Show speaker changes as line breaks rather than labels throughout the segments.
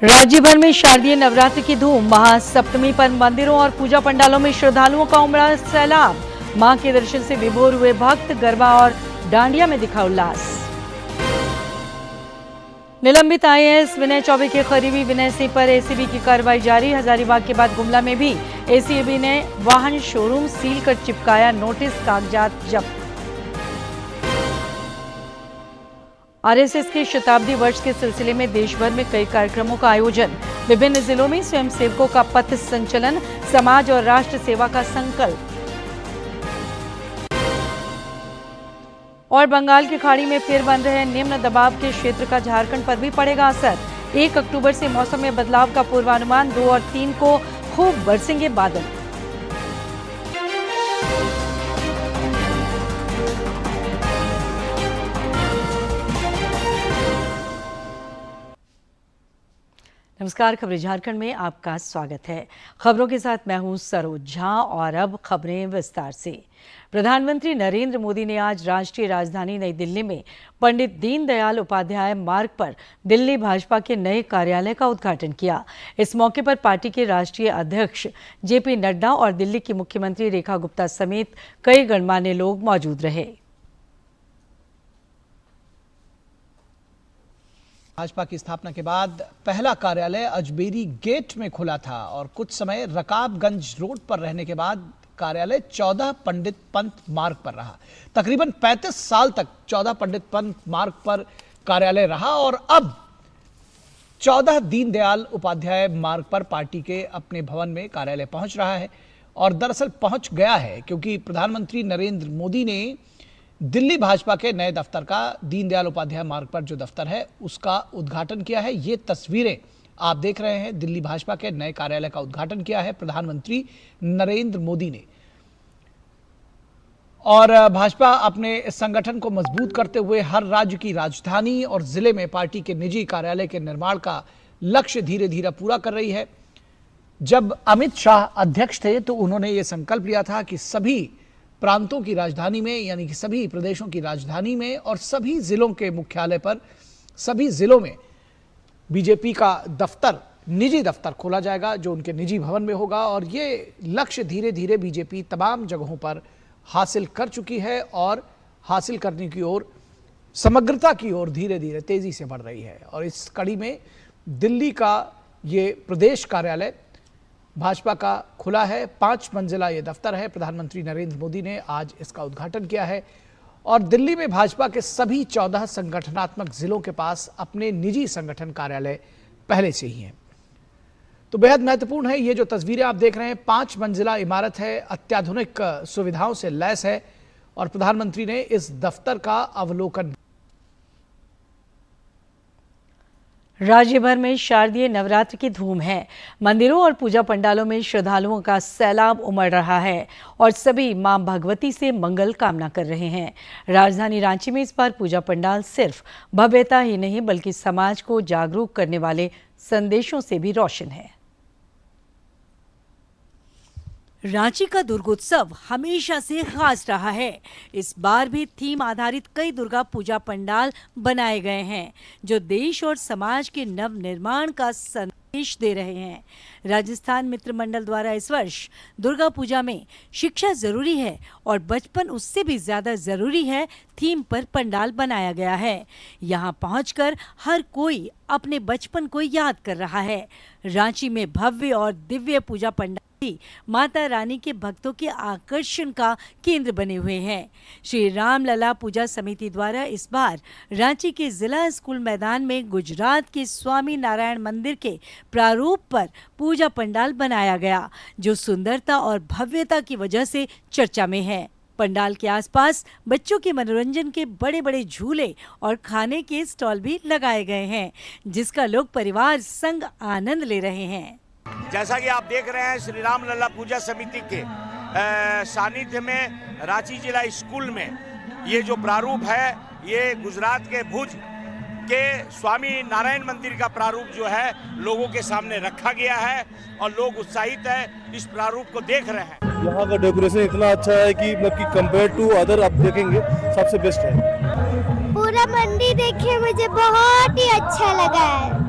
राज्य भर में शारदीय नवरात्र की धूम। महासप्तमी पर मंदिरों और पूजा पंडालों में श्रद्धालुओं का उमड़ा सैलाब। मां के दर्शन से विभोर हुए भक्त। गरबा और डांडिया में दिखा उल्लास। निलंबित आईएएस विनय चौबे के करीबी विनय सिंह पर एसीबी की कार्रवाई जारी। हजारीबाग के बाद गुमला में भी एसीबी ने वाहन शोरूम सील कर चिपकाया नोटिस, कागजात जब्त। आरएसएस के शताब्दी वर्ष के सिलसिले में देश भर में कई कार्यक्रमों का आयोजन। विभिन्न जिलों में स्वयंसेवकों का पथ संचलन। समाज और राष्ट्र सेवा का संकल्प। और बंगाल की खाड़ी में फिर बन रहे निम्न दबाव के क्षेत्र का झारखंड पर भी पड़ेगा असर। 1 अक्टूबर से मौसम में बदलाव का पूर्वानुमान। 2 और 3 को खूब बरसेंगे बादल। नमस्कार, खबरें झारखंड में आपका स्वागत है। खबरों के साथ मैं हूं सरोज झा और अब खबरें विस्तार से। प्रधानमंत्री नरेंद्र मोदी ने आज राष्ट्रीय राजधानी नई दिल्ली में पंडित दीनदयाल उपाध्याय मार्ग पर दिल्ली भाजपा के नए कार्यालय का उद्घाटन किया। इस मौके पर पार्टी के राष्ट्रीय अध्यक्ष जेपी नड्डा और दिल्ली की मुख्यमंत्री रेखा गुप्ता समेत कई गणमान्य लोग मौजूद रहे।
भाजपा की स्थापना के बाद पहला कार्यालय अजमेरी गेट में खुला था और कुछ समय रकाबगंज रोड पर रहने के बाद कार्यालय 14 पंडित पंत मार्ग पर रहा। तकरीबन 35 साल तक 14 पंडित पंत मार्ग पर कार्यालय रहा और अब 14 दीनदयाल उपाध्याय मार्ग पर पार्टी के अपने भवन में कार्यालय पहुंच रहा है। और दरअसल पहुंच गया है क्योंकि प्रधानमंत्री नरेंद्र मोदी ने दिल्ली भाजपा के नए दफ्तर का, दीनदयाल उपाध्याय मार्ग पर जो दफ्तर है उसका उद्घाटन किया है। ये तस्वीरें आप देख रहे हैं, दिल्ली भाजपा के नए कार्यालय का उद्घाटन किया है प्रधानमंत्री नरेंद्र मोदी ने। और भाजपा अपने संगठन को मजबूत करते हुए हर राज्य की राजधानी और जिले में पार्टी के निजी कार्यालय के निर्माण का लक्ष्य धीरे धीरे पूरा कर रही है। जब अमित शाह अध्यक्ष थे तो उन्होंने ये संकल्प लिया था कि सभी प्रांतों की राजधानी में, यानी कि सभी प्रदेशों की राजधानी में और सभी जिलों के मुख्यालय पर, सभी जिलों में बीजेपी का दफ्तर, निजी दफ्तर खोला जाएगा जो उनके निजी भवन में होगा। और ये लक्ष्य धीरे धीरे बीजेपी तमाम जगहों पर हासिल कर चुकी है और हासिल करने की ओर, समग्रता की ओर धीरे धीरे तेजी से बढ़ रही है। और इस कड़ी में दिल्ली का ये प्रदेश कार्यालय भाजपा का खुला है। 5 मंजिला ये दफ्तर है। प्रधानमंत्री नरेंद्र मोदी ने आज इसका उद्घाटन किया है। और दिल्ली में भाजपा के सभी 14 संगठनात्मक जिलों के पास अपने निजी संगठन कार्यालय पहले से ही हैं। तो बेहद महत्वपूर्ण है ये जो तस्वीरें आप देख रहे हैं। 5 मंजिला इमारत है, अत्याधुनिक सुविधाओं से लैस है और प्रधानमंत्री ने इस दफ्तर का अवलोकन।
राज्य भर में शारदीय नवरात्र की धूम है। मंदिरों और पूजा पंडालों में श्रद्धालुओं का सैलाब उमड़ रहा है और सभी मां भगवती से मंगल कामना कर रहे हैं। राजधानी रांची में इस बार पूजा पंडाल सिर्फ भव्यता ही नहीं बल्कि समाज को जागरूक करने वाले संदेशों से भी रोशन है। रांची का दुर्गोत्सव हमेशा से खास रहा है। इस बार भी थीम आधारित कई दुर्गा पूजा पंडाल बनाए गए हैं जो देश और समाज के नव निर्माण का संदेश दे रहे हैं। राजस्थान मित्र मंडल द्वारा इस वर्ष दुर्गा पूजा में शिक्षा जरूरी है और बचपन उससे भी ज्यादा जरूरी है थीम पर पंडाल बनाया गया है। यहाँ पहुंचकर हर कोई अपने बचपन को याद कर रहा है। रांची में भव्य और दिव्य पूजा पंडाल माता रानी के भक्तों के आकर्षण का केंद्र बने हुए हैं। श्री राम लला पूजा समिति द्वारा इस बार रांची के जिला स्कूल मैदान में गुजरात के स्वामी नारायण मंदिर के प्रारूप पर पूजा पंडाल बनाया गया जो सुंदरता और भव्यता की वजह से चर्चा में है। पंडाल के आसपास बच्चों के मनोरंजन के बड़े बड़े झूले और खाने के स्टॉल भी लगाए गए हैं जिसका लोग परिवार संग आनंद ले रहे हैं।
जैसा कि आप देख रहे हैं श्री राम लला पूजा समिति के सानिध्य में रांची जिला स्कूल में ये जो प्रारूप है ये गुजरात के भुज के स्वामी नारायण मंदिर का प्रारूप जो है लोगों के सामने रखा गया है और लोग उत्साहित है इस प्रारूप को देख रहे हैं।
यहाँ का डेकोरेशन इतना अच्छा है कि मतलब कि कंपेयर टू अदर आप देखेंगे सबसे बेस्ट है।
पूरा मंदिर देखे मुझे बहुत ही अच्छा लगा है।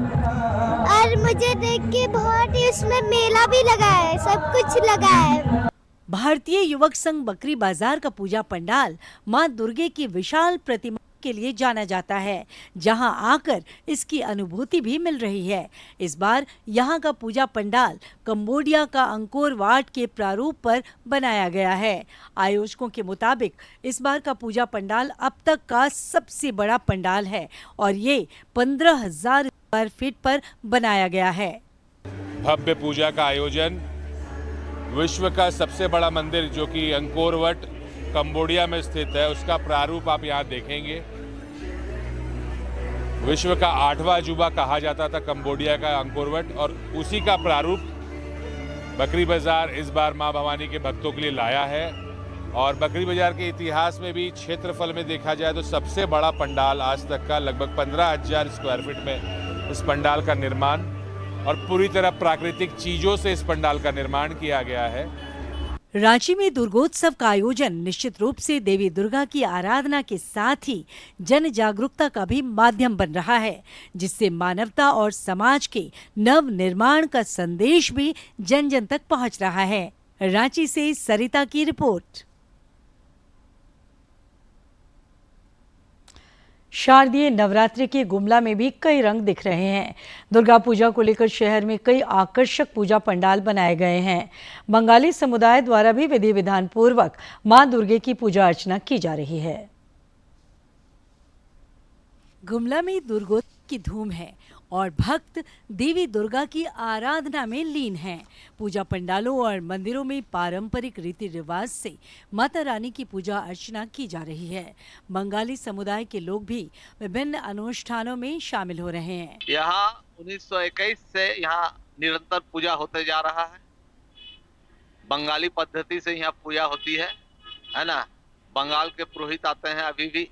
और मुझे देख के बहुत ही उसमें मेला भी लगा है, सब कुछ लगा है।
भारतीय युवक संघ बकरी बाजार का पूजा पंडाल मां दुर्गे की विशाल प्रतिमा के लिए जाना जाता है, जहां आकर इसकी अनुभूति भी मिल रही है। इस बार यहां का पूजा पंडाल कंबोडिया का अंकोर वाट के प्रारूप पर बनाया गया है। आयोजकों के मुताबिक इस बार का पूजा पंडाल अब तक का सबसे बड़ा पंडाल है और ये 15,000 स्क्वायर फीट पर बनाया गया है।
भव्य पूजा का आयोजन विश्व का सबसे बड़ा मंदिर जो कि अंकोर वट कंबोडिया में स्थित है, उसका प्रारूप आप यहाँ देखेंगे। विश्व का 8वां अजूबा कहा जाता था कंबोडिया का अंकोर वट, और उसी का प्रारूप बकरी बाजार इस बार मां भवानी के भक्तों के लिए लाया है। और बकरी बाजार के इतिहास में भी क्षेत्रफल में देखा जाए तो सबसे बड़ा पंडाल आज तक का, लगभग 15,000 स्क्वायर फीट में इस पंडाल का निर्माण और पूरी तरह प्राकृतिक चीजों से इस पंडाल का निर्माण किया गया है।
रांची में दुर्गोत्सव का आयोजन निश्चित रूप से देवी दुर्गा की आराधना के साथ ही जन जागरूकता का भी माध्यम बन रहा है, जिससे मानवता और समाज के नव निर्माण का संदेश भी जन जन तक पहुंच रहा है। रांची से सरिता की रिपोर्ट। शारदीय नवरात्रि के गुमला में भी कई रंग दिख रहे हैं। दुर्गा पूजा को लेकर शहर में कई आकर्षक पूजा पंडाल बनाए गए हैं। बंगाली समुदाय द्वारा भी विधि विधान पूर्वक मां दुर्गे की पूजा अर्चना की जा रही है। गुमला में दुर्गोत्सव की धूम है और भक्त देवी दुर्गा की आराधना में लीन हैं। पूजा पंडालों और मंदिरों में पारंपरिक रीति रिवाज से माता रानी की पूजा अर्चना की जा रही है। बंगाली समुदाय के लोग भी विभिन्न अनुष्ठानों में शामिल हो रहे हैं।
यहाँ 1921 से यहाँ निरंतर पूजा होते जा रहा है। बंगाली पद्धति से यहाँ पूजा होती है ना। बंगाल के पुरोहित आते हैं, अभी भी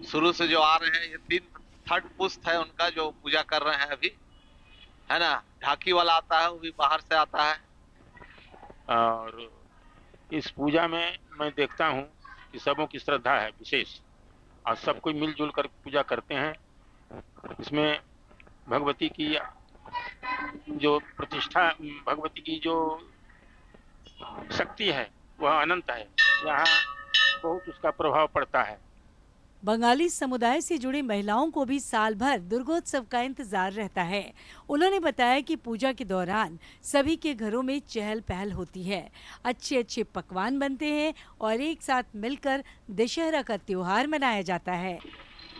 शुरू से जो आ रहे हैं, ये 3 थर्ड पुस्त है उनका जो पूजा कर रहे हैं अभी, है ना। ढाकी वाला आता है, वो भी बाहर से आता है।
और इस पूजा में मैं देखता हूँ कि सबों की श्रद्धा है विशेष, और सब कोई मिलजुल कर पूजा करते हैं। इसमें भगवती की जो प्रतिष्ठा, भगवती की जो शक्ति है वह अनंत है। यहाँ बहुत उसका प्रभाव पड़ता है।
बंगाली समुदाय से जुड़ी महिलाओं को भी साल भर दुर्गोत्सव का इंतजार रहता है। उन्होंने बताया कि पूजा के दौरान सभी के घरों में चहल पहल होती है, अच्छे अच्छे पकवान बनते हैं और एक साथ मिलकर दशहरा का त्योहार मनाया जाता है।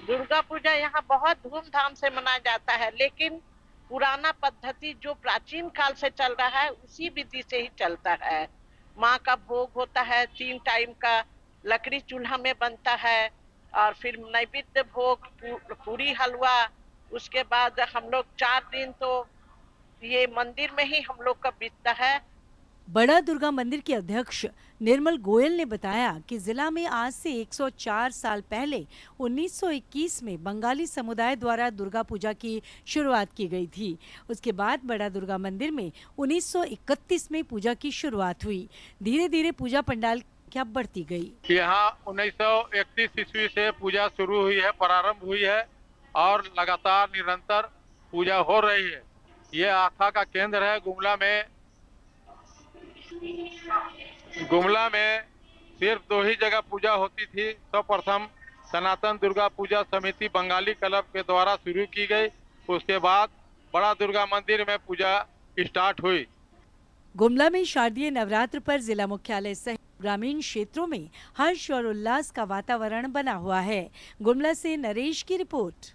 दुर्गा पूजा यहाँ बहुत धूमधाम से मनाया जाता है, लेकिन पुराना पद्धति जो प्राचीन काल से चल रहा है उसी विधि से ही चलता है। माँ का भोग होता है, 3 टाइम का लकड़ी चूल्हा में बनता है, और फिर नैवेद्य भोग पूरी हलवा। उसके बाद हम लोग 4 दिन तो ये मंदिर में ही हम लोग का बीतता है।
बड़ा दुर्गा मंदिर के अध्यक्ष निर्मल गोयल ने बताया कि जिला में आज से 104 साल पहले 1921 में बंगाली समुदाय द्वारा दुर्गा पूजा की शुरुआत की गई थी। उसके बाद बड़ा दुर्गा मंदिर में 1931 में पूजा की शुरुआत हुई। धीरे धीरे पूजा पंडाल क्या बढ़ती गई।
यहाँ 1931 ईस्वी से पूजा शुरू हुई है, प्रारंभ हुई है, और लगातार निरंतर पूजा हो रही है। ये आस्था का केंद्र है गुमला में। गुमला में सिर्फ 2 ही जगह पूजा होती थी। सर्वप्रथम सनातन दुर्गा पूजा समिति बंगाली क्लब के द्वारा शुरू की गई, उसके बाद बड़ा दुर्गा मंदिर में पूजा स्टार्ट हुई।
गुमला में शारदीय नवरात्र पर जिला मुख्यालय सहित ग्रामीण क्षेत्रों में हर्ष और उल्लास का वातावरण बना हुआ है। गुमला से नरेश की रिपोर्ट।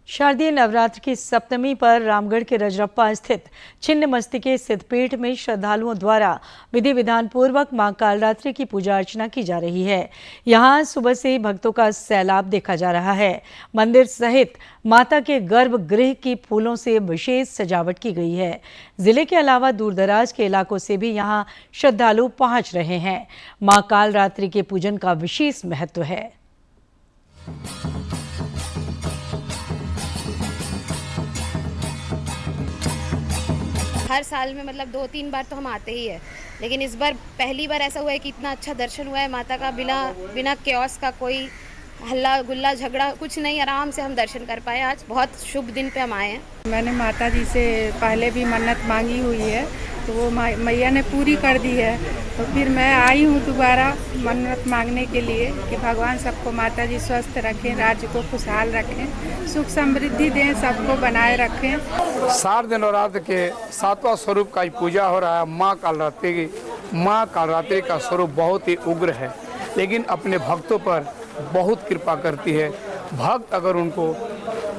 शारदीय नवरात्र की सप्तमी पर रामगढ़ के रजरप्पा स्थित छिन्नमस्तिके सिद्धपीठ में श्रद्धालुओं द्वारा विधि विधान पूर्वक मां कालरात्रि की पूजा अर्चना की जा रही है। यहां सुबह से ही भक्तों का सैलाब देखा जा रहा है। मंदिर सहित माता के गर्भगृह की फूलों से विशेष सजावट की गई है। जिले के अलावा दूरदराज के इलाकों से भी यहां श्रद्धालु पहुंच रहे हैं। मां कालरात्रि के पूजन का विशेष महत्व है।
हर साल में मतलब 2-3 बार तो हम आते ही है, लेकिन इस बार पहली बार ऐसा हुआ है कि इतना अच्छा दर्शन हुआ है माता का, बिना केओस का कोई हल्ला गुल्ला झगड़ा कुछ नहीं, आराम से हम दर्शन कर पाए। आज बहुत शुभ दिन पे हम आए हैं।
मैंने माता जी से पहले भी मन्नत मांगी हुई है, तो वो मैया ने पूरी कर दी है। तो फिर मैं आई हूँ दोबारा मन्नत मांगने के लिए कि भगवान सबको माता जी स्वस्थ रखें, राज्य को खुशहाल रखें, सुख समृद्धि दें, सबको बनाए रखें।
शारदीय नवरात्र के 7वां स्वरूप का पूजा हो रहा है। माँ कालरात्रि का स्वरूप बहुत ही उग्र है, लेकिन अपने भक्तों पर बहुत कृपा करती है। भक्त अगर उनको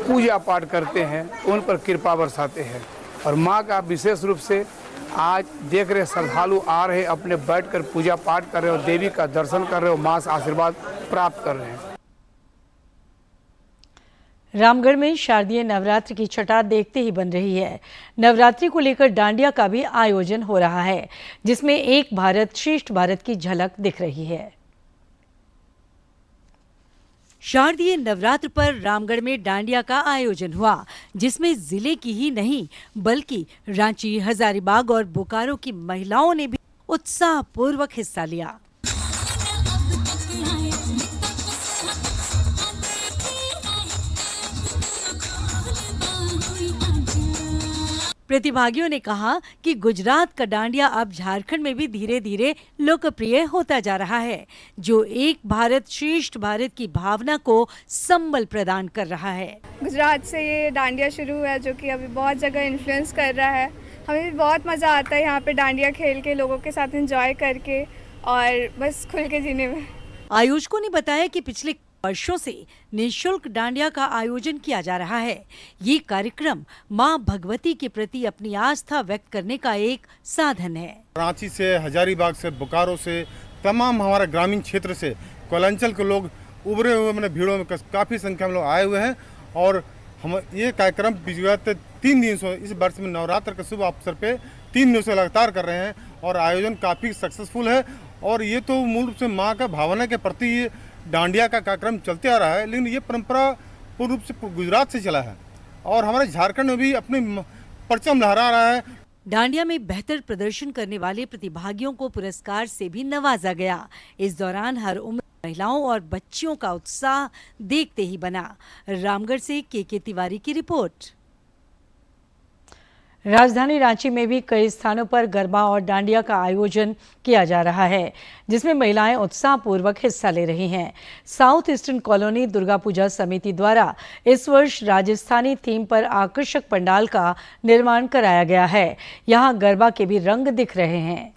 पूजा पाठ करते हैं तो उन पर कृपा बरसाते हैं। और माँ का विशेष रूप से आज देख रहे श्रद्धालु आ रहे, अपने बैठकर पूजा पाठ कर रहे हो, देवी का दर्शन कर रहे हो, माँ से आशीर्वाद प्राप्त कर रहे हैं।
रामगढ़ में शारदीय नवरात्र की छटा देखते ही बन रही है। नवरात्रि को लेकर डांडिया का भी आयोजन हो रहा है, जिसमें एक भारत श्रेष्ठ भारत की झलक दिख रही है। शारदीय नवरात्र पर रामगढ़ में डांडिया का आयोजन हुआ, जिसमें जिले की ही नहीं बल्कि रांची, हजारीबाग और बोकारो की महिलाओं ने भी उत्साहपूर्वक हिस्सा लिया। प्रतिभागियों ने कहा कि गुजरात का डांडिया अब झारखंड में भी धीरे धीरे लोकप्रिय होता जा रहा है, जो एक भारत श्रेष्ठ भारत की भावना को संबल प्रदान कर रहा है।
गुजरात से ये डांडिया शुरू हुआ है, जो कि अभी बहुत जगह इन्फ्लुएंस कर रहा है। हमें भी बहुत मज़ा आता है यहाँ पे डांडिया खेल के, लोगों के साथ एंजॉय करके और बस खुल के जीने में।
आयोजकों ने बताया कि पिछले वर्षों से निःशुल्क डांडिया का आयोजन किया जा रहा है। ये कार्यक्रम मां भगवती के प्रति अपनी आस्था व्यक्त करने का एक साधन है।
रांची से, हजारीबाग से, बोकारो से, तमाम हमारे ग्रामीण क्षेत्र से, कोयलांचल के लोग उभरे हुए मैंने भीड़ों में काफ़ी संख्या में लोग आए हुए हैं। और हम ये कार्यक्रम विगत 3 दिन से इस वर्ष में नवरात्र के शुभ अवसर पे 3 दिनों से लगातार कर रहे हैं और आयोजन काफ़ी सक्सेसफुल है। और ये तो मूल रूप से माँ का भावना के प्रति ये डांडिया का कार्यक्रम चलते आ रहा है, लेकिन ये परंपरा पूर्ण रूप से गुजरात से चला है और हमारे झारखंड में भी अपने परचम लहरा रहा है।
डांडिया में बेहतर प्रदर्शन करने वाले प्रतिभागियों को पुरस्कार से भी नवाजा गया। इस दौरान हर उम्र महिलाओं और बच्चियों का उत्साह देखते ही बना। रामगढ़ से के तिवारी की रिपोर्ट। राजधानी रांची में भी कई स्थानों पर गरबा और डांडिया का आयोजन किया जा रहा है, जिसमें महिलाएं उत्साहपूर्वक हिस्सा ले रही हैं। South eastern colony Durga Puja समिति द्वारा इस वर्ष राजस्थानी थीम पर आकर्षक पंडाल का निर्माण कराया गया है। यहां गरबा के भी रंग दिख रहे हैं।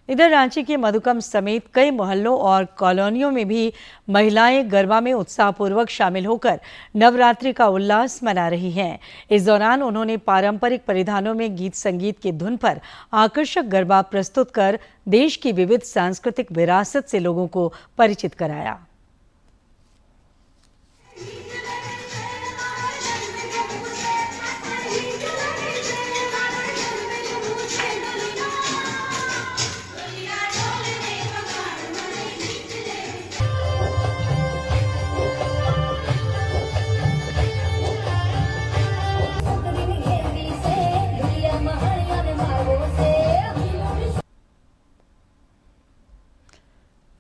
इधर रांची के मधुकम समेत कई मोहल्लों और कॉलोनियों में भी महिलाएं गरबा में उत्साहपूर्वक शामिल होकर नवरात्रि का उल्लास मना रही हैं। इस दौरान उन्होंने पारंपरिक परिधानों में गीत संगीत की धुन पर आकर्षक गरबा प्रस्तुत कर देश की विविध सांस्कृतिक विरासत से लोगों को परिचित कराया।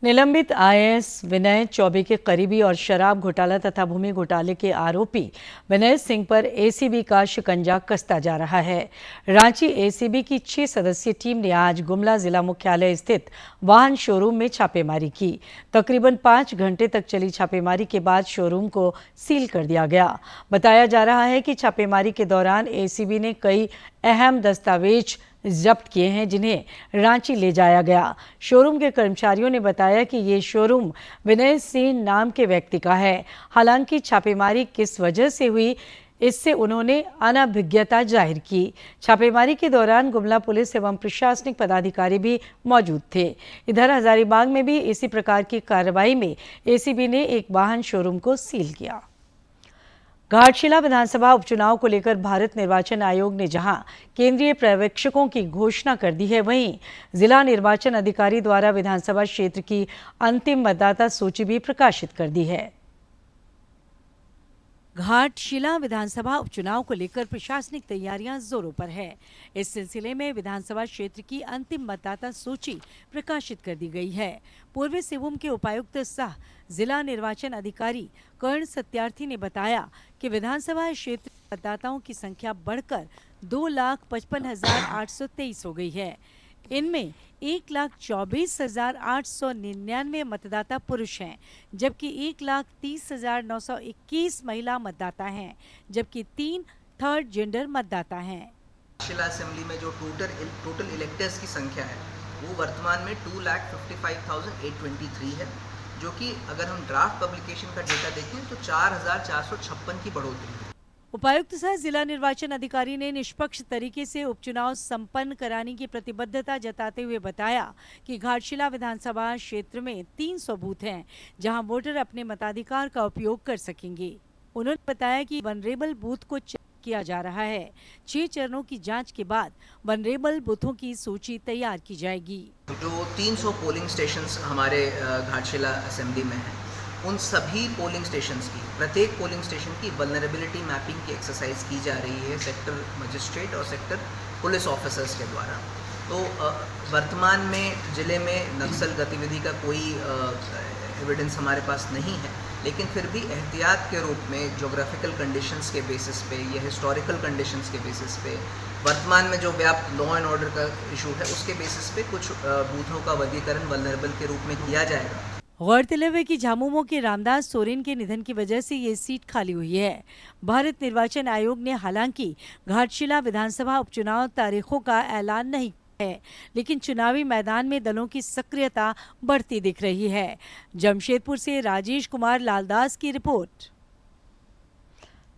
निलंबित आईएएस विनय चौबे के करीबी और शराब घोटाला तथा भूमि घोटाले के आरोपी विनय सिंह पर एसीबी का शिकंजा कसता जा रहा है। रांची एसीबी की 6 सदस्यीय टीम ने आज गुमला जिला मुख्यालय स्थित वाहन शोरूम में छापेमारी की। तकरीबन 5 घंटे तक चली छापेमारी के बाद शोरूम को सील कर दिया गया। बताया जा रहा है कि छापेमारी के दौरान एसीबी ने कई अहम दस्तावेज जब्त किए हैं, जिन्हें रांची ले जाया गया। शोरूम के कर्मचारियों ने बताया कि ये शोरूम विनय सिंह नाम के व्यक्ति का है। हालांकि छापेमारी किस वजह से हुई, इससे उन्होंने अनभिज्ञता जाहिर की। छापेमारी के दौरान गुमला पुलिस एवं प्रशासनिक पदाधिकारी भी मौजूद थे। इधर हजारीबाग में भी इसी प्रकार की कार्रवाई में एसीबी ने एक वाहन शोरूम को सील किया। घाटशिला विधानसभा उपचुनाव को लेकर भारत निर्वाचन आयोग ने जहां केंद्रीय पर्यवेक्षकों की घोषणा कर दी है, वहीं जिला निर्वाचन अधिकारी द्वारा विधानसभा क्षेत्र की अंतिम मतदाता सूची भी प्रकाशित कर दी है। घाटशिला विधानसभा उपचुनाव को लेकर प्रशासनिक तैयारियां जोरों पर है। इस सिलसिले में विधानसभा क्षेत्र की अंतिम मतदाता सूची प्रकाशित कर दी गई है। पूर्वी सिंहभूम के उपायुक्त सह जिला निर्वाचन अधिकारी कर्ण सत्यार्थी ने बताया कि विधानसभा क्षेत्र मतदाताओं की संख्या बढ़कर 2,55,823 हो गई है। इनमें 1,24,899 मतदाता पुरुष हैं, जबकि 1,30,921 महिला मतदाता हैं, जबकि 3 थर्ड जेंडर मतदाता हैं।
घाटशिला असेंबली में जो टोटल इलेक्टर्स की संख्या है वो वर्तमान में 2,55,823 है, जो कि अगर हम ड्राफ्ट पब्लिकेशन का डेटा देखें तो 4,456 की बढ़ोतरी है।
उपायुक्त सह जिला निर्वाचन अधिकारी ने निष्पक्ष तरीके से उपचुनाव संपन्न कराने की प्रतिबद्धता जताते हुए बताया कि घाटशिला विधानसभा क्षेत्र में 300 बूथ हैं, जहां वोटर अपने मताधिकार का उपयोग कर सकेंगे। उन्होंने बताया कि वनरेबल बूथ को चेक किया जा रहा है। 6 चरणों की जांच के बाद वनरेबल बूथों की सूची तैयार की जाएगी।
जो 300 पोलिंग स्टेशंस हमारे घाटशिला असेंबली में हैं, उन सभी पोलिंग स्टेशंस की, प्रत्येक पोलिंग स्टेशन की वल्नरेबिलिटी मैपिंग की एक्सरसाइज की जा रही है सेक्टर मजिस्ट्रेट और सेक्टर पुलिस ऑफिसर्स के द्वारा। तो वर्तमान में ज़िले में नक्सल गतिविधि का कोई एविडेंस हमारे पास नहीं है, लेकिन फिर भी एहतियात के रूप में ज्योग्राफिकल कंडीशंस के बेसिस पे या हिस्टोरिकल कंडीशंस के बेसिस पे वर्तमान में जो व्याप्त लॉ एंड ऑर्डर का इशू है उसके बेसिस पे कुछ बूथों का वर्गीकरण वल्नरेबल के रूप में किया जाएगा।
गौरतलब है कि झामुमो के रामदास सोरेन के निधन की वजह से ये सीट खाली हुई है। भारत निर्वाचन आयोग ने हालांकि घाटशिला विधानसभा उपचुनाव तारीखों का ऐलान नहीं किया है, लेकिन चुनावी मैदान में दलों की सक्रियता बढ़ती दिख रही है। जमशेदपुर से राजेश कुमार लालदास की रिपोर्ट।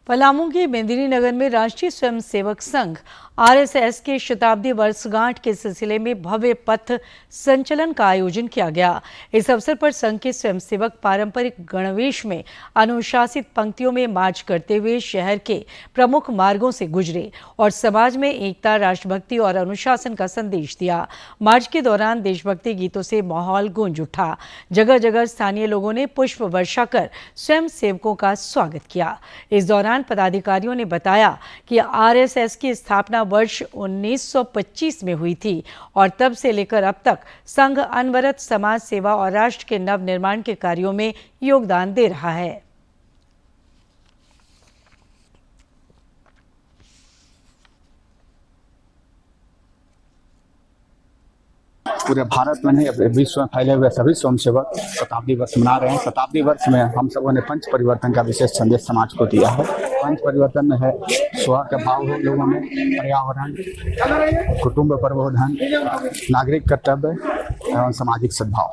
पलामू के मेदिनी नगर में राष्ट्रीय स्वयंसेवक संघ आरएसएस के शताब्दी वर्षगांठ के सिलसिले में भव्य पथ संचलन का आयोजन किया गया। इस अवसर पर संघ के स्वयंसेवक पारंपरिक गणवेश में अनुशासित पंक्तियों में मार्च करते हुए शहर के प्रमुख मार्गों से गुजरे और समाज में एकता, राष्ट्रभक्ति और अनुशासन का संदेश दिया। मार्च के दौरान देशभक्ति गीतों से माहौल गूंज उठा। जगह जगह स्थानीय लोगों ने पुष्प वर्षा कर स्वयंसेवकों का स्वागत किया। इस दौरान पदाधिकारियों ने बताया कि आरएसएस की स्थापना वर्ष 1925 में हुई थी और तब से लेकर अब तक संघ अनवरत समाज सेवा और राष्ट्र के नव निर्माण के कार्यों में योगदान दे रहा है।
पूरे भारत में नहीं, विश्व में फैले हुए सभी स्वयंसेवक शताब्दी वर्ष मना रहे हैं। शताब्दी वर्ष में हम सबों ने पंच परिवर्तन का विशेष संदेश समाज को दिया है। पंच परिवर्तन में है स्व का भाव हो लोगों में, पर्यावरण, कुटुंब प्रबोधन, नागरिक कर्तव्य एवं सामाजिक सद्भाव।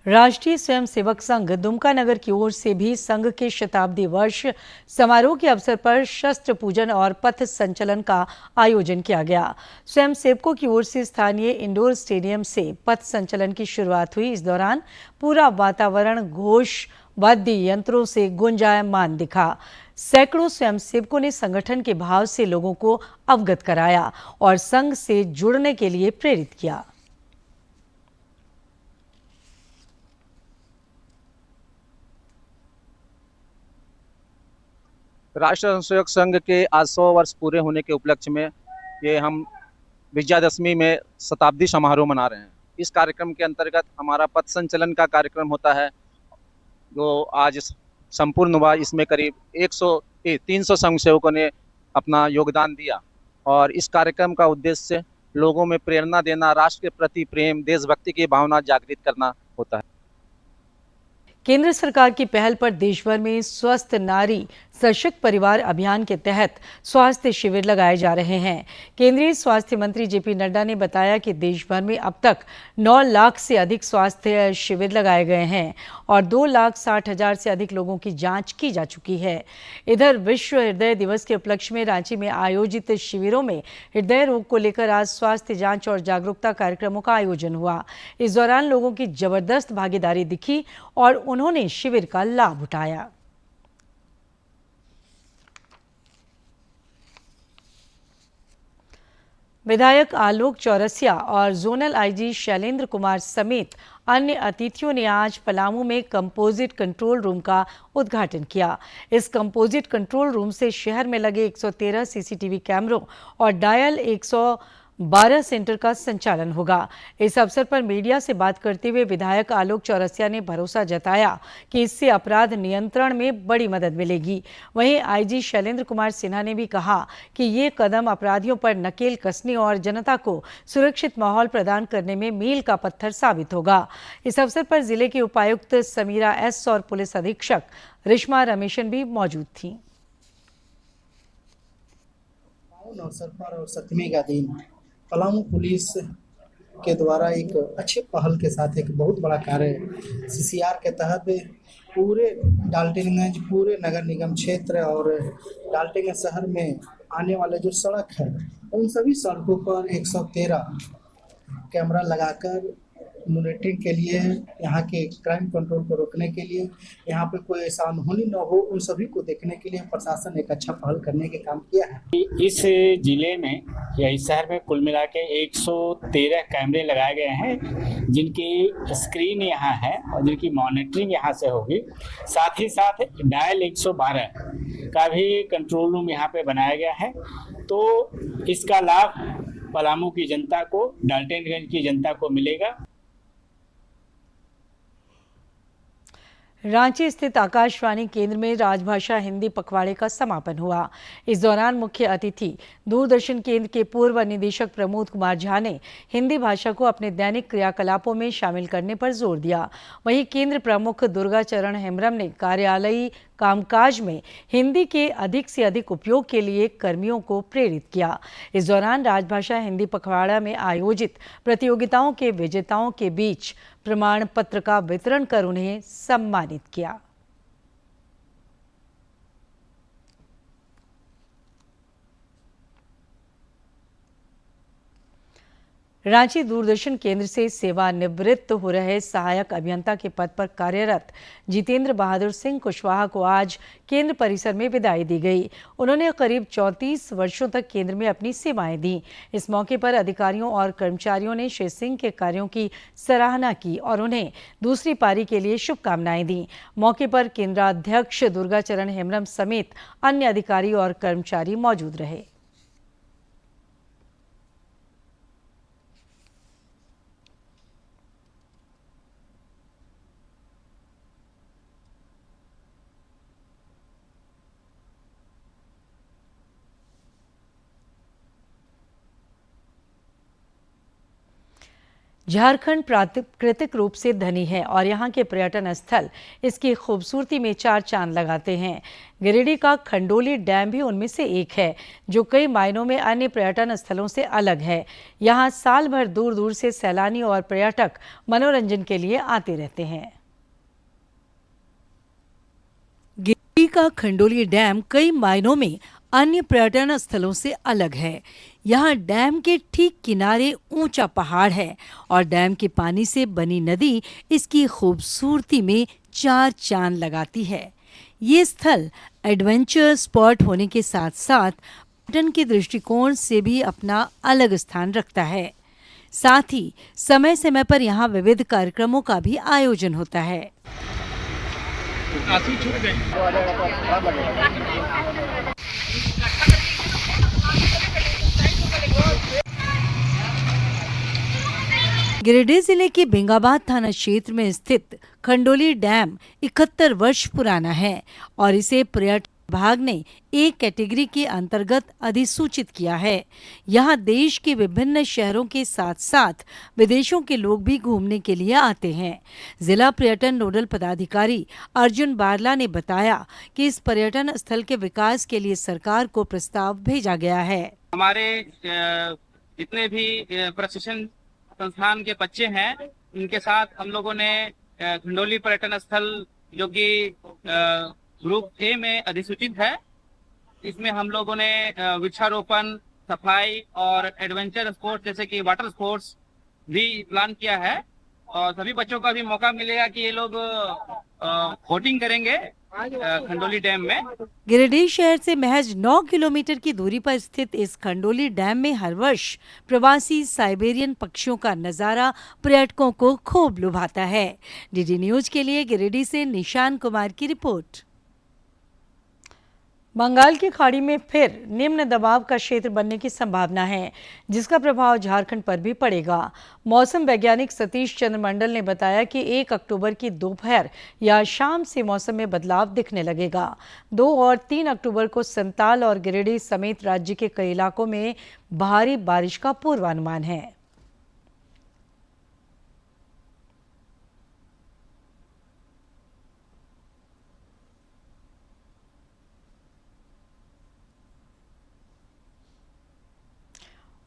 राष्ट्रीय स्वयंसेवक संघ दुमका नगर की ओर से भी संघ के शताब्दी वर्ष समारोह के अवसर पर शस्त्र पूजन और पथ संचलन का आयोजन किया गया। स्वयंसेवकों की ओर से स्थानीय इंडोर स्टेडियम से पथ संचलन की शुरुआत हुई। इस दौरान पूरा वातावरण घोष वाद्य यंत्रों से गुंजायमान दिखा। सैकड़ों स्वयंसेवकों ने संगठन के भाव से लोगों को अवगत कराया और संघ से जुड़ने के लिए प्रेरित किया।
राष्ट्रीय स्वयंसेवक संघ के आज 100 वर्ष पूरे होने के उपलक्ष्य में ये हम विजयादशमी में शताब्दी समारोह मना रहे हैं। इस कार्यक्रम के अंतर्गत हमारा पथ संचलन का कार्यक्रम होता है, जो आज संपूर्ण हुआ। इसमें करीब 300 स्वयंसेवकों ने अपना योगदान दिया और इस कार्यक्रम का उद्देश्य लोगों में प्रेरणा देना, राष्ट्र के प्रति प्रेम, देशभक्ति की भावना जागृत करना होता है।
केंद्र सरकार की पहल पर देश भर में स्वस्थ नारी सशक्त परिवार अभियान के तहत स्वास्थ्य शिविर लगाए जा रहे हैं। केंद्रीय स्वास्थ्य मंत्री जेपी नड्डा ने बताया कि देश भर में अब तक 9 लाख से अधिक स्वास्थ्य शिविर लगाए गए हैं और 2,60,000 से अधिक लोगों की जांच की जा चुकी है। इधर विश्व हृदय दिवस के उपलक्ष्य में रांची में आयोजित शिविरों में हृदय रोग को लेकर आज स्वास्थ्य जाँच और जागरूकता कार्यक्रमों का आयोजन हुआ। इस दौरान लोगों की जबरदस्त भागीदारी दिखी और उन्होंने शिविर का लाभ उठाया। विधायक आलोक चौरसिया और जोनल आईजी शैलेंद्र कुमार समेत अन्य अतिथियों ने आज पलामू में कंपोजिट कंट्रोल रूम का उद्घाटन किया। इस कंपोजिट कंट्रोल रूम से शहर में लगे 113 सीसीटीवी कैमरों और डायल 112 सेंटर का संचालन होगा। इस अवसर पर मीडिया से बात करते हुए विधायक आलोक चौरसिया ने भरोसा जताया कि इससे अपराध नियंत्रण में बड़ी मदद मिलेगी। वहीं आईजी शैलेंद्र कुमार सिन्हा ने भी कहा कि ये कदम अपराधियों पर नकेल कसने और जनता को सुरक्षित माहौल प्रदान करने में मील का पत्थर साबित होगा। इस अवसर पर जिले की उपायुक्त समीरा एस और पुलिस अधीक्षक रिश्मा रमेशन भी मौजूद थीं।
अवसर पर और 7वें का दिन पलामू पुलिस के द्वारा एक अच्छे पहल के साथ एक बहुत बड़ा कार्य सीसीआर के तहत पूरे डाल्टनगंज, पूरे नगर निगम क्षेत्र और डाल्टनगंज शहर में आने वाले जो सड़क है उन सभी सड़कों पर 113 कैमरा लगाकर मॉनिटरिंग के लिए, यहाँ के क्राइम कंट्रोल को रोकने के लिए, यहाँ पे कोई ऐसा अनहोनी न हो उन सभी को देखने के लिए प्रशासन एक अच्छा पहल करने के काम किया है।
इस जिले में या इस शहर में कुल मिला के 113 कैमरे लगाए गए हैं जिनकी स्क्रीन यहाँ है और जिनकी मॉनिटरिंग यहाँ से होगी। साथ ही साथ डायल 112 का भी कंट्रोल रूम यहाँ पे बनाया गया है। तो इसका लाभ पलामू की जनता को, डाल्टनगंज की जनता को मिलेगा।
रांची स्थित आकाशवाणी केंद्र में राजभाषा हिंदी पखवाड़े का समापन हुआ। इस दौरान मुख्य अतिथि दूरदर्शन केंद्र के पूर्व निदेशक प्रमोद कुमार झा ने हिंदी भाषा को अपने दैनिक क्रियाकलापों में शामिल करने पर जोर दिया। वहीं केंद्र प्रमुख दुर्गा चरण हेम्ब्रम ने कार्यालयी कामकाज में हिंदी के अधिक से अधिक उपयोग के लिए कर्मियों को प्रेरित किया। इस दौरान राजभाषा हिंदी पखवाड़ा में आयोजित प्रतियोगिताओं के विजेताओं के बीच प्रमाण पत्र का वितरण कर उन्हें सम्मानित किया। रांची दूरदर्शन केंद्र से सेवानिवृत्त हो रहे सहायक अभियंता के पद पर कार्यरत जितेंद्र बहादुर सिंह कुशवाहा को आज केंद्र परिसर में विदाई दी गई। उन्होंने करीब 34 वर्षों तक केंद्र में अपनी सेवाएं दी। इस मौके पर अधिकारियों और कर्मचारियों ने श्री सिंह के कार्यों की सराहना की और उन्हें दूसरी पारी के लिए शुभकामनाएं दी। मौके पर केंद्राध्यक्ष दुर्गा चरण हेम्ब्रम समेत अन्य अधिकारी और कर्मचारी मौजूद रहे। झारखंड प्राकृतिक रूप से धनी है और यहाँ के पर्यटन स्थल इसकी खूबसूरती में चार चांद लगाते हैं। गिरिडीह का खंडोली डैम भी उनमें से एक है, जो कई मायनों में अन्य पर्यटन स्थलों से अलग है। यहाँ साल भर दूर दूर से सैलानी और पर्यटक मनोरंजन के लिए आते रहते हैं। गिरिडीह का खंडोली डैम कई मायनों में अन्य पर्यटन स्थलों से अलग है। यहाँ डैम के ठीक किनारे ऊंचा पहाड़ है और डैम के पानी से बनी नदी इसकी खूबसूरती में चार चांद लगाती है। ये स्थल एडवेंचर स्पॉट होने के साथ साथ पर्यटन के दृष्टिकोण से भी अपना अलग स्थान रखता है। साथ ही समय समय पर यहाँ विविध कार्यक्रमों का भी आयोजन होता है। गिरिडीह जिले के बेंगाबाद थाना क्षेत्र में स्थित खंडोली डैम 71 वर्ष पुराना है और इसे पर्यटन विभाग ने एक कैटेगरी के अंतर्गत अधिसूचित किया है। यहाँ देश के विभिन्न शहरों के साथ साथ विदेशों के लोग भी घूमने के लिए आते हैं। जिला पर्यटन नोडल पदाधिकारी अर्जुन बारला ने बताया कि इस पर्यटन स्थल के विकास के लिए सरकार को प्रस्ताव भेजा गया है।
हमारे जितने भी प्रशिक्षण संस्थान के बच्चे हैं, उनके साथ हम लोगों ने खंडोली पर्यटन स्थल जो कि ग्रुप ए में अधिसूचित है, इसमें हम लोगों ने वृक्षारोपण, सफाई और एडवेंचर स्पोर्ट्स जैसे कि वाटर स्पोर्ट्स भी प्लान किया है। और सभी बच्चों को भी मौका मिलेगा कि ये लोग बोटिंग करेंगे खंडोली डैम में।
गिरिडीह शहर से महज 9 किलोमीटर की दूरी पर स्थित इस खंडोली डैम में हर वर्ष प्रवासी साइबेरियन पक्षियों का नजारा पर्यटकों को खूब लुभाता है। डीडी न्यूज के लिए गिरिडीह से निशान कुमार की रिपोर्ट। बंगाल की खाड़ी में फिर निम्न दबाव का क्षेत्र बनने की संभावना है, जिसका प्रभाव झारखंड पर भी पड़ेगा। मौसम वैज्ञानिक सतीश चंद्र मंडल ने बताया कि 1 अक्टूबर की दोपहर या शाम से मौसम में बदलाव दिखने लगेगा। 2 और 3 अक्टूबर को संताल और गिरिडीह समेत राज्य के कई इलाकों में भारी बारिश का पूर्वानुमान है।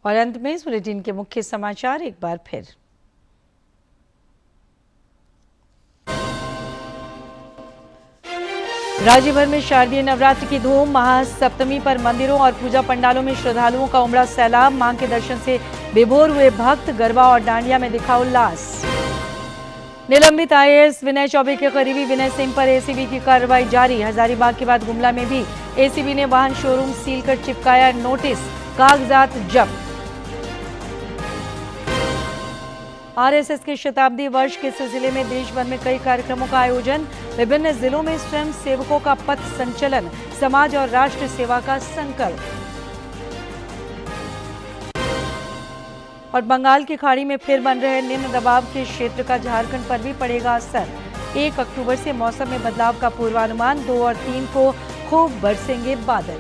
और अंत में इस बुलेटिन के मुख्य समाचार एक बार फिर। राज्य भर में शारदीय नवरात्र की धूम। महासप्तमी पर मंदिरों और पूजा पंडालों में श्रद्धालुओं का उमड़ा सैलाब। मां के दर्शन से विभोर हुए भक्त। गरबा और डांडिया में दिखा उल्लास। निलंबित आईएएस विनय चौबे के करीबी विनय सिंह पर एसीबी की कार्रवाई जारी। हजारीबाग के बाद गुमला में भी एसीबी ने वाहन शोरूम सील कर चिपकाया नोटिस, कागजात जब्त। आरएसएस के शताब्दी वर्ष के सिलसिले में देश भर में कई कार्यक्रमों का आयोजन। विभिन्न जिलों में स्वयं सेवकों का पथ संचलन, समाज और राष्ट्र सेवा का संकल्प। और बंगाल की खाड़ी में फिर बन रहे निम्न दबाव के क्षेत्र का झारखंड पर भी पड़ेगा असर। 1 अक्टूबर से मौसम में बदलाव का पूर्वानुमान। 2 और 3 को खूब बरसेंगे बादल।